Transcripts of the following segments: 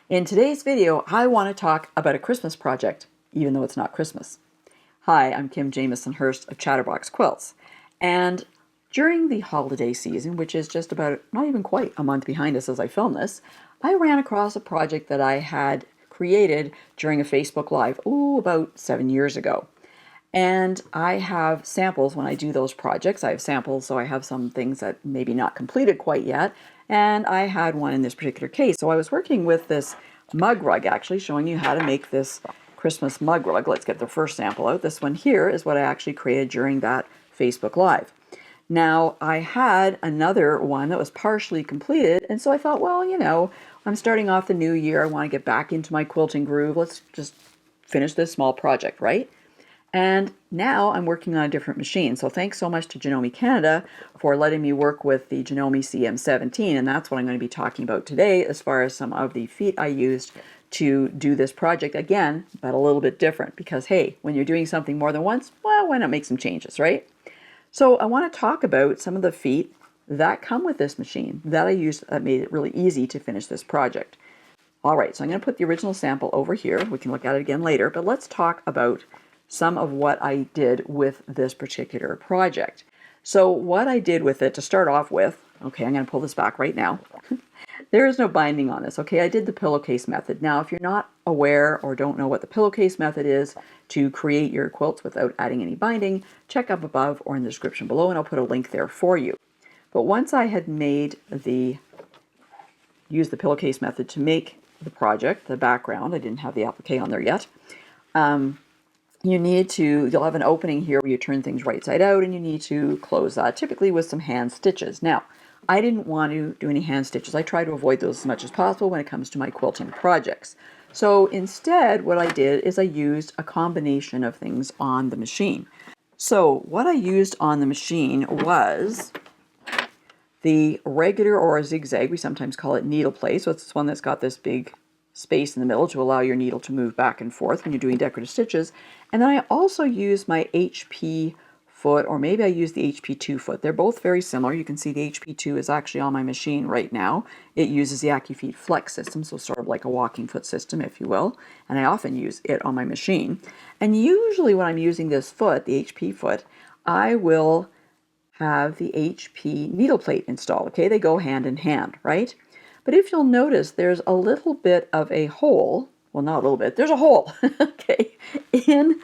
In today's video, I want to talk about a Christmas project, even though it's not Christmas. Hi, I'm Jamieson-Hirst of Chatterbox Quilts, and during the holiday season, which is just about, not even quite a month behind us as I film this, I ran across a project that I had created during a Facebook Live, about 7 years ago. And I have samples when I do those projects. I have samples, so I have some things that maybe not completed quite yet. And I had one in this particular case. So I was working with this mug rug, actually, showing you how to make this Christmas mug rug. Let's get the first sample out. This one here is what I actually created during that Facebook Live. Now, I had another one that was partially completed, and so I thought, well, I'm starting off the new year. I want to get back into my quilting groove. Let's just finish this small project, right? And now I'm working on a different machine. So thanks so much to Janome Canada for letting me work with the Janome CM17. And that's what I'm going to be talking about today as far as some of the feet I used to do this project again, but a little bit different because, hey, when you're doing something more than once, well, why not make some changes, right? So I want to talk about some of the feet that come with this machine that I used that made it really easy to finish this project. All right, so I'm going to put the original sample over here. We can look at it again later, but let's talk about some of what I did with this particular project. So what I did with it to start off with, okay, I'm going to pull this back right now. There is no binding on this, okay? I did the pillowcase method. Now, if you're not aware or don't know what the pillowcase method is to create your quilts without adding any binding, check up above or in the description below and I'll put a link there for you. But once I had used the pillowcase method to make the project, the background, I didn't have the applique on there yet, you'll have an opening here where you turn things right side out and you need to close that, typically with some hand stitches. Now, I didn't want to do any hand stitches. I try to avoid those as much as possible when it comes to my quilting projects. So instead, what I did is I used a combination of things on the machine. So what I used on the machine was the regular or zigzag, we sometimes call it needle play. So it's this one that's got this big space in the middle to allow your needle to move back and forth when you're doing decorative stitches. And then I also use my HP foot, or maybe I use the HP2 foot. They're both very similar. You can see the HP2 is actually on my machine right now. It uses the AccuFeet Flex system, so sort of like a walking foot system, if you will. And I often use it on my machine. And usually when I'm using this foot, the HP foot, I will have the HP needle plate installed. Okay, they go hand in hand, right? But if you'll notice, there's a little bit of a hole, well, not a little bit, there's a hole, okay, in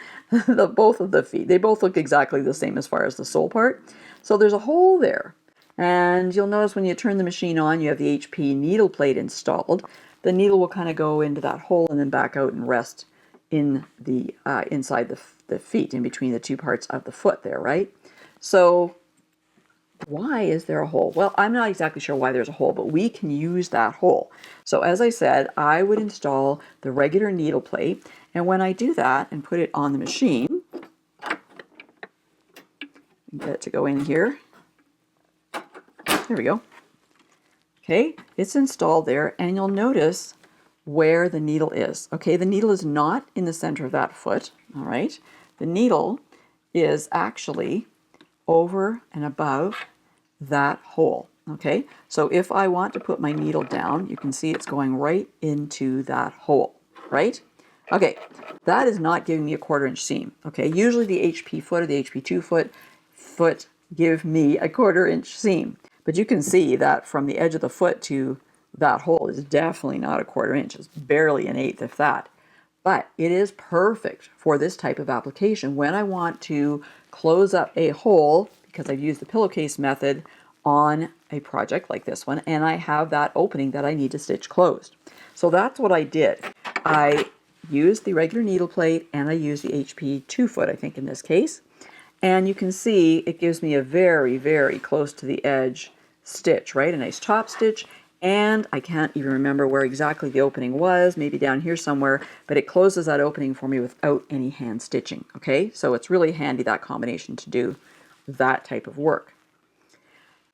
both of the feet. They both look exactly the same as far as the sole part. So there's a hole there. And you'll notice when you turn the machine on, you have the HP needle plate installed. The needle will kind of go into that hole and then back out and rest in the inside the feet, in between the two parts of the foot there, right? So why is there a hole? Well, I'm not exactly sure why there's a hole, but we can use that hole. So as I said, I would install the regular needle plate, and when I do that and put it on the machine, get it to go in here. There we go. Okay, it's installed there, and you'll notice where the needle is. Okay, the needle is not in the center of that foot, all right? The needle is actually over and above that hole. Okay, so if I want to put my needle down, you can see it's going right into that hole, right? Okay, that is not giving me a 1/4 inch seam. Okay, usually the HP foot or the HP2 foot give me a 1/4 inch seam, but you can see that from the edge of the foot to that hole is definitely not a 1/4 inch. It's barely an 1/8 if that. But it is perfect for this type of application when I want to close up a hole, because I've used the pillowcase method on a project like this one, and I have that opening that I need to stitch closed. So that's what I did. I used the regular needle plate and I used the HP2 foot, I think in this case. And you can see it gives me a very, very close to the edge stitch, right? A nice top stitch. And I can't even remember where exactly the opening was, maybe down here somewhere, but it closes that opening for me without any hand stitching, okay? So it's really handy, that combination, to do that type of work.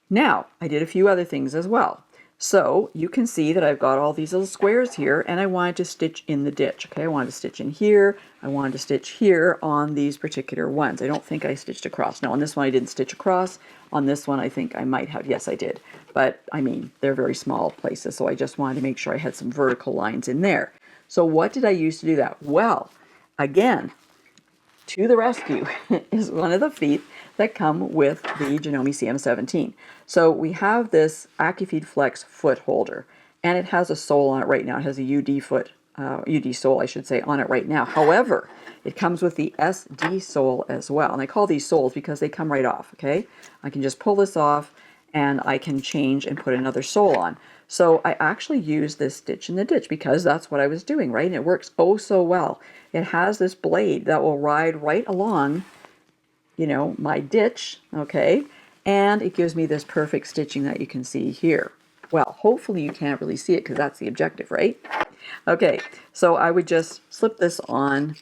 Now, I did a few other things as well. So you can see that I've got all these little squares here, and I wanted to stitch in the ditch. Okay, I wanted to stitch in here. I wanted to stitch here on these particular ones. I don't think I stitched across. No, on this one I didn't stitch across. On this one I think I might have. Yes, I did. But I mean, they're very small places, so I just wanted to make sure I had some vertical lines in there. So what did I use to do that? Well, again, to the rescue is one of the feet that come with the Janome CM17. So we have this AccuFeed Flex foot holder, and it has a sole on it right now. It has a UD sole, I should say, on it right now. However, it comes with the SD sole as well, and I call these soles because they come right off. Okay, I can just pull this off, and I can change and put another sole on. So I actually use this stitch in the ditch because that's what I was doing, right? And it works oh so well. It has this blade that will ride right along, you know, my ditch, okay? And it gives me this perfect stitching that you can see here. Well, hopefully you can't really see it because that's the objective, right? Okay, so I would just slip this on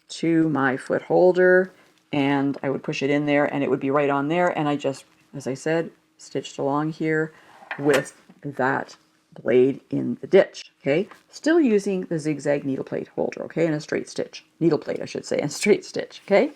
to my foot holder, and I would push it in there, and it would be right on there, and I just, as I said, stitched along here with that blade in the ditch. Okay, still using the zigzag needle plate holder, okay, and a straight stitch, needle plate I should say, and straight stitch. Okay,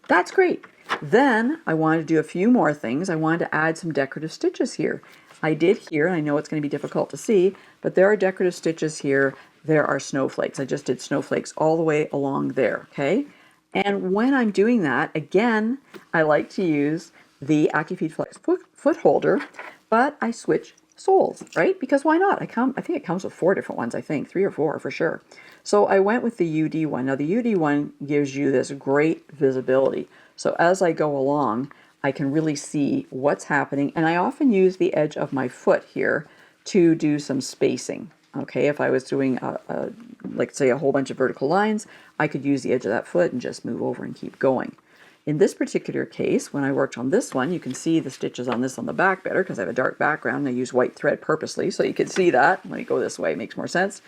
that's great. Then I wanted to do a few more things. I wanted to add some decorative stitches here. I did here, and I know it's going to be difficult to see, but there are decorative stitches here. There are snowflakes. I just did snowflakes all the way along there, okay? And when I'm doing that, again, I like to use the AccuFeed Flex foot holder, but I switch soles, right? Because why not? I think it comes with 4 different ones, I think, 3 or 4 for sure. So I went with the UD one. Now the UD one gives you this great visibility. So as I go along, I can really see what's happening, and I often use the edge of my foot here to do some spacing. Okay, if I was doing like say a whole bunch of vertical lines, I could use the edge of that foot and just move over and keep going. In this particular case, when I worked on this one, you can see the stitches on this on the back better because I have a dark background and I use white thread purposely so you can see that. Let me go this way, it makes more sense.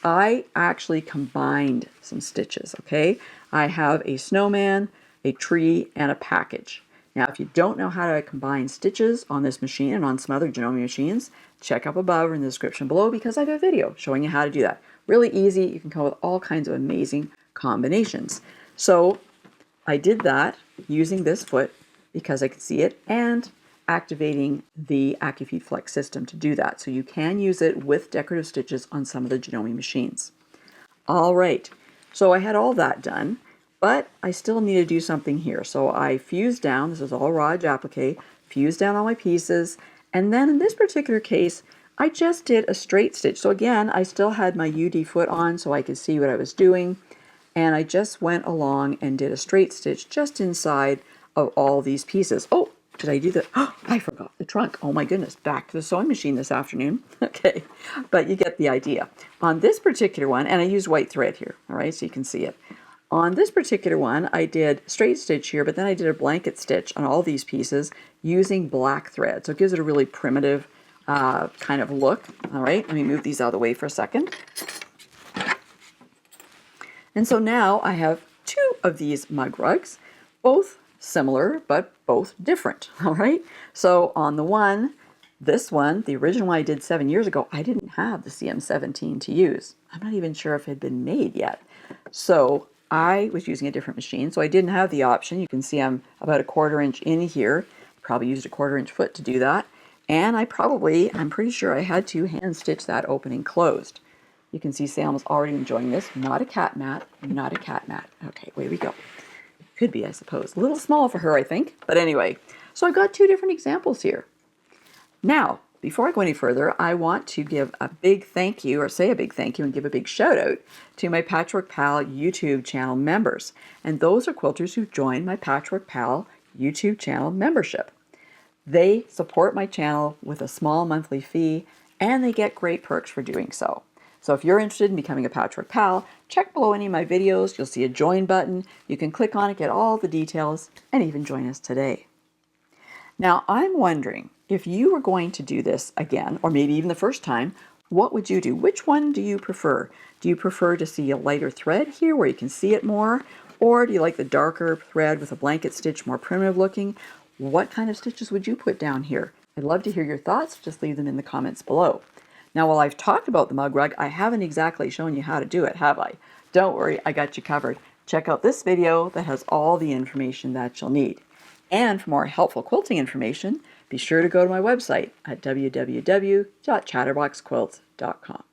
I actually combined some stitches, okay? I have a snowman, a tree, and a package. Now, if you don't know how to combine stitches on this machine and on some other Janome machines, check up above or in the description below because I have a video showing you how to do that. Really easy. You can come up with all kinds of amazing combinations. So I did that using this foot because I could see it and activating the AccuFeed Flex system to do that. So you can use it with decorative stitches on some of the Janome machines. All right, so I had all that done, but I still need to do something here. So I fused down, this is all raw edge applique, fused down all my pieces, and then in this particular case, I just did a straight stitch. So again, I still had my UD foot on so I could see what I was doing, and I just went along and did a straight stitch just inside of all these pieces. Oh, did I do that? Oh, I forgot the trunk. Oh my goodness, back to the sewing machine this afternoon. Okay, but you get the idea. On this particular one, and I used white thread here, all right, so you can see it. On this particular one, I did straight stitch here, but then I did a blanket stitch on all these pieces using black thread. So it gives it a really primitive kind of look. All right, let me move these out of the way for a second. And so now I have 2 of these mug rugs, both similar, but both different, all right? So on the one, this one, the original one I did 7 years ago, I didn't have the CM17 to use. I'm not even sure if it had been made yet. So I was using a different machine, so I didn't have the option. You can see I'm about a 1/4 inch in here. Probably used a 1/4 inch foot to do that. And I'm pretty sure I had to hand stitch that opening closed. You can see Sam's already enjoying this. Not a cat mat, not a cat mat. Okay, away we go. Could be, I suppose. A little small for her, I think. But anyway, so I've got 2 different examples here. Now, before I go any further, I want to give a big thank you, or say a big thank you and give a big shout out to my Patchwork Pal YouTube channel members. And those are quilters who joined my Patchwork Pal YouTube channel membership. They support my channel with a small monthly fee, and they get great perks for doing so. So if you're interested in becoming a Patchwork Pal, check below any of my videos. You'll see a join button. You can click on it, get all the details, and even join us today. Now, I'm wondering if you were going to do this again, or maybe even the first time, what would you do? Which one do you prefer? Do you prefer to see a lighter thread here where you can see it more? Or do you like the darker thread with a blanket stitch, more primitive looking? What kind of stitches would you put down here? I'd love to hear your thoughts. Just leave them in the comments below. Now, while I've talked about the mug rug, I haven't exactly shown you how to do it, have I? Don't worry, I got you covered. Check out this video that has all the information that you'll need. And for more helpful quilting information, be sure to go to my website at www.chatterboxquilts.com.